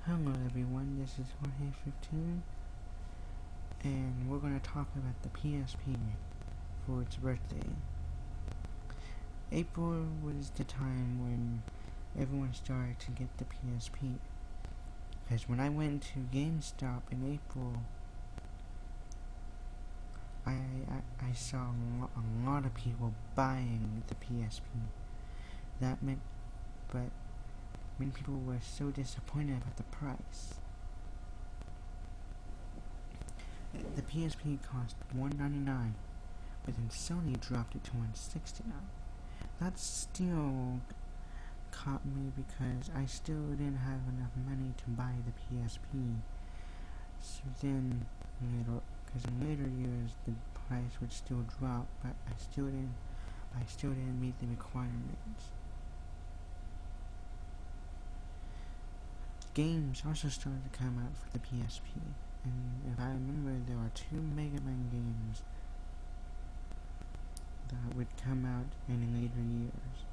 Hello everyone, this is Jorge15 and we're going to talk about the PSP for its birthday. April was the time when everyone started to get the PSP, because when I went to GameStop in April, I saw a lot of people buying the PSP. That meant, but many people were so disappointed about the price. The PSP cost $199, but then Sony dropped it to $169. That still caught me because I still didn't have enough money to buy the PSP. So then because in later years the price would still drop, but I still didn't meet the requirements. Games also started to come out for the PSP, and if I remember, there are 2 Mega Man games that would come out in later years.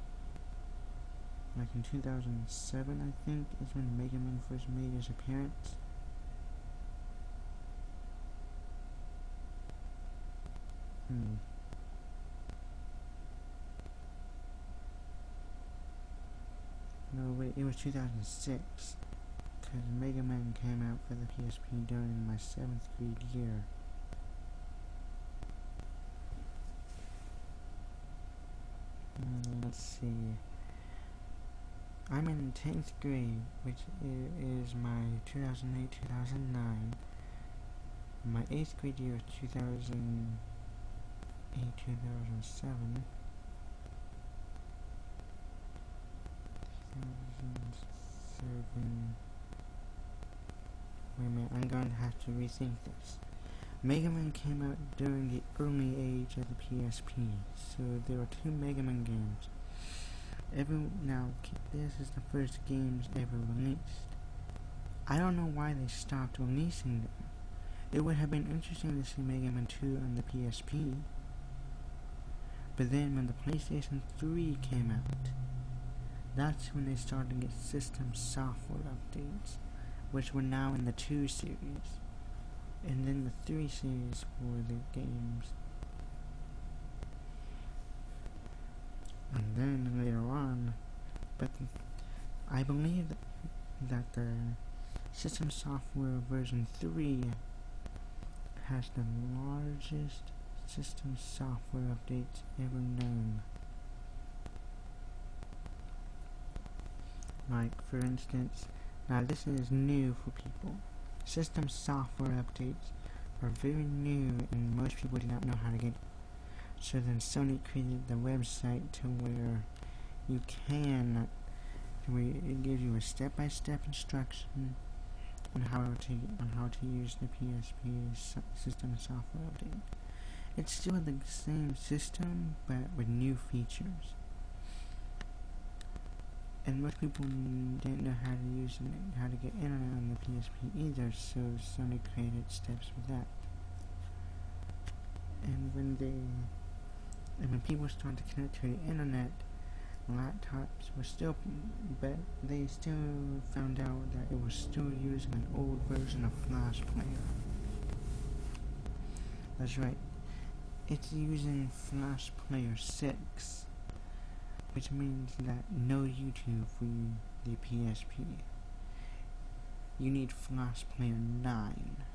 Like in 2007, I think, is when Mega Man first made his appearance. No, wait, it was 2006. Because Mega Man came out for the PSP during my 7th grade year. Let's see. I'm in 10th grade, which is my 2008-2009. My 8th grade year was 2008-2007. 2007. Wait a minute, I'm going to have to rethink this. Mega Man came out during the early age of the PSP, so there were 2 Mega Man games. This is the first games ever released. I don't know why they stopped releasing them. It would have been interesting to see Mega Man 2 on the PSP, but then when the PlayStation 3 came out, that's when they started to get system software updates, which were now in the 2 series, and then the 3 series for the games. And then later on, but I believe that the system software version 3 has the largest system software updates ever known. Like, for instance, now this is new for people. System software updates are very new and most people do not know how to get it. So then Sony created the website to where it gives you a step-by-step instruction on how to use the PSP system software update. It's still the same system, but with new features. And most people didn't know how to get internet on the PSP either, so Sony created steps for that. And when people started to connect to the internet, laptops were still, but they still found out that it was still using an old version of Flash Player. That's right, it's using Flash Player 6, which means that no YouTube for the PSP. You need Flash Player 9.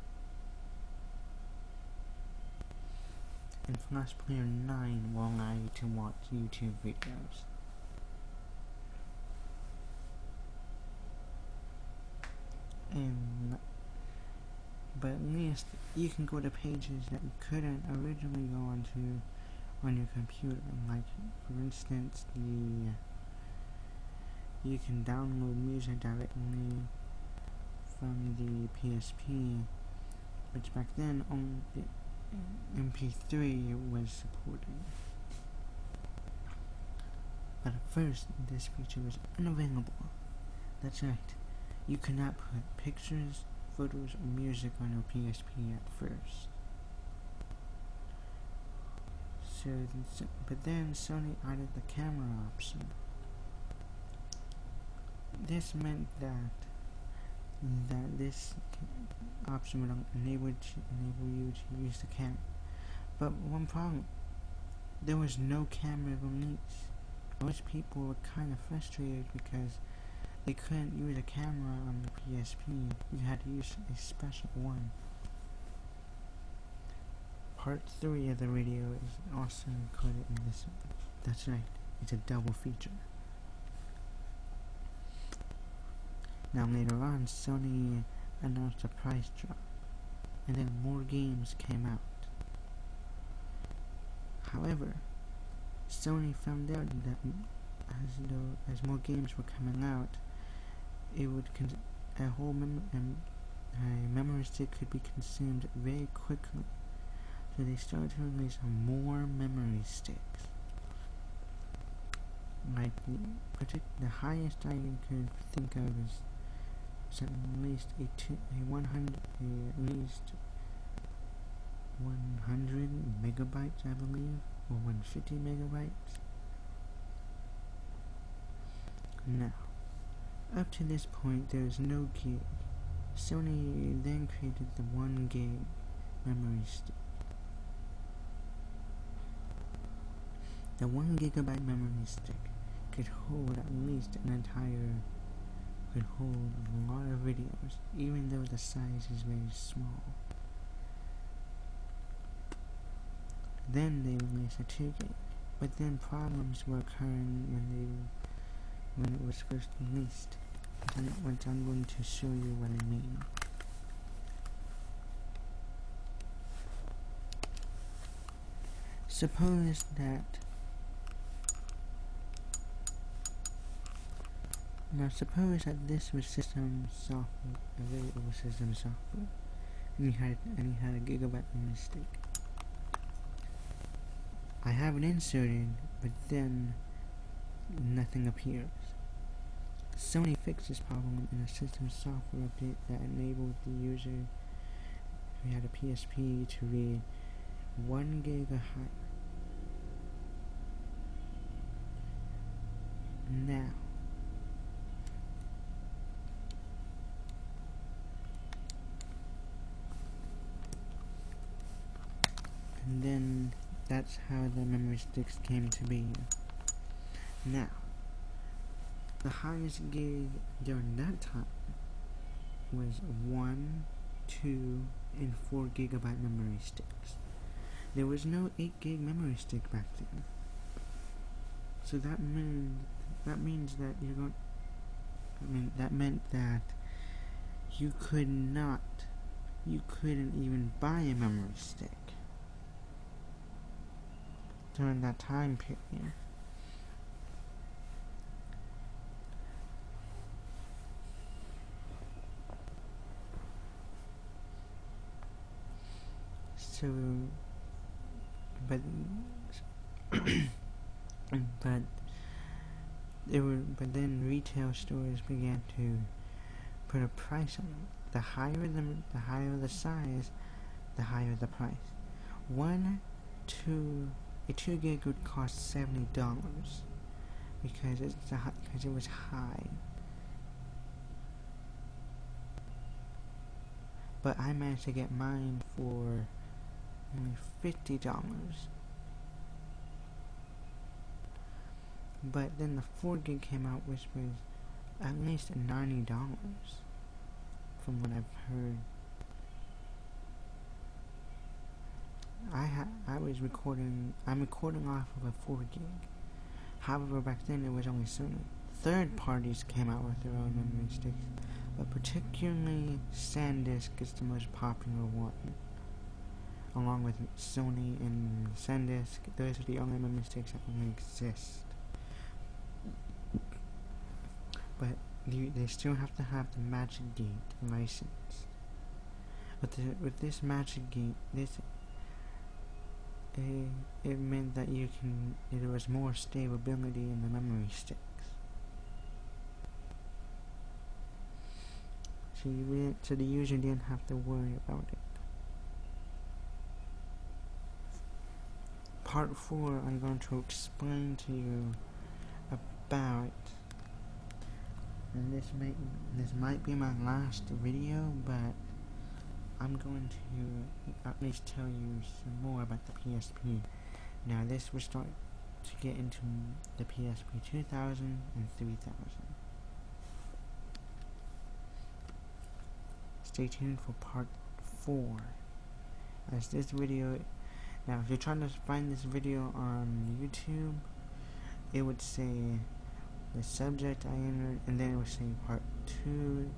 And Flash Player 9 will allow you to watch YouTube videos. But at least you can go to pages that you couldn't originally go onto on your computer. Like, for instance, you can download music directly from the PSP, which back then only MP3 was supported. But at first, this feature was unavailable. That's right, you could not put pictures, photos, or music on your PSP at first. But then Sony added the camera option. This meant that that this option would enable you to use the camera. But one problem, there was no camera release. Most people were kind of frustrated because they couldn't use a camera on the PSP. You had to use a special one. Part 3 of the video is also included in this one. That's right, it's a double feature. Now later on, Sony announced a price drop, and then more games came out. However, Sony found out that as more games were coming out, it would a memory stick could be consumed very quickly. So they started to release more memory sticks. Like the highest I could think of is at least at least 100 megabytes, I believe, or 150 megabytes. Now, up to this point, there is no gig. Sony then created the 1 gig memory stick. The 1 gigabyte memory stick could hold could hold a lot of videos, even though the size is very small. Then they released a 2 gig, but then problems were occurring when it was first released, which I'm going to show you what I mean. Suppose that this was system software, available system software, and you had a gigabyte memory stick. I have it inserted, but then nothing appears. Sony fixed this problem in a system software update that enabled the user who had a PSP to read 1 gig or higher. Now, and then that's how the memory sticks came to be. Now, the highest gig during that time was 1, 2, and 4 gigabyte memory sticks. There was no 8 gig memory stick back then. So that means that that meant that you couldn't even buy a memory stick during that time period. So, but then retail stores began to put a price on it. The higher the size, the higher the price. A 2 gig would cost $70 because it was high. But I managed to get mine for only $50. But then the 4 gig came out, which was at least $90 from what I've heard. I'm recording off of a 4 gig. However, back then it was only certain third parties came out with their own memory sticks, but particularly SanDisk is the most popular one. Along with Sony and SanDisk, those are the only memory sticks that only exist. But they still have to have the Magic Gate license. But with this Magic Gate, it meant that there was more stability in the memory sticks. So the user didn't have to worry about it. Part 4, I'm going to explain to you about and this might be my last video, but I'm going to at least tell you some more about the PSP. Now this will start to get into the PSP 2000 and 3000. Stay tuned for part 4. As this video, now if you're trying to find this video on YouTube, it would say the subject I entered, and then it would say part 2-3.